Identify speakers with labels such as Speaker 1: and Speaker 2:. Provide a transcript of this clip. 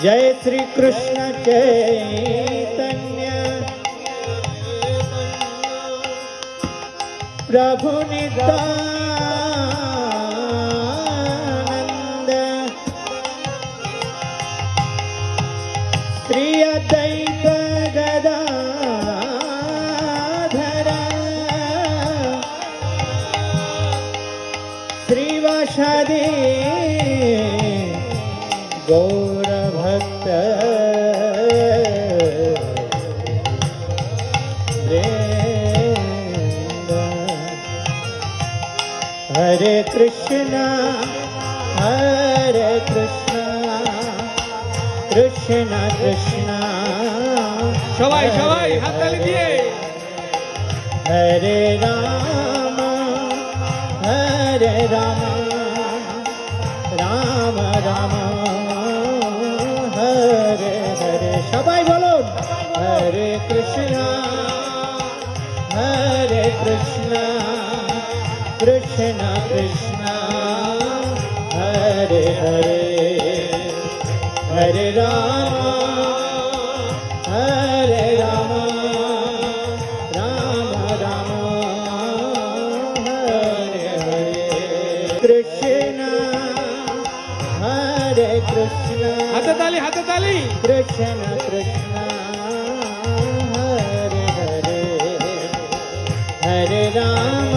Speaker 1: जय श्री कृष्ण चैतन्य प्रभु नित्यानंद श्री अद्वैत गदाधर श्रीवासादि गौर भक्त वृंद। हरे कृष्णा कृष्णा कृष्णा
Speaker 2: সবাই সবাই হাততালি দিয়ে
Speaker 1: हरे राम राम राम हरे हरे সবাই বলুন হরে কৃষ্ণা কৃষ্ণা কৃষ্ণা হরে হরে হরে রাম রাম রাম হরে হরে কৃষ্ণা हरे कृष्णा
Speaker 2: হাততালি
Speaker 1: कृष्ण कृष्ण हरे हरे हरे राम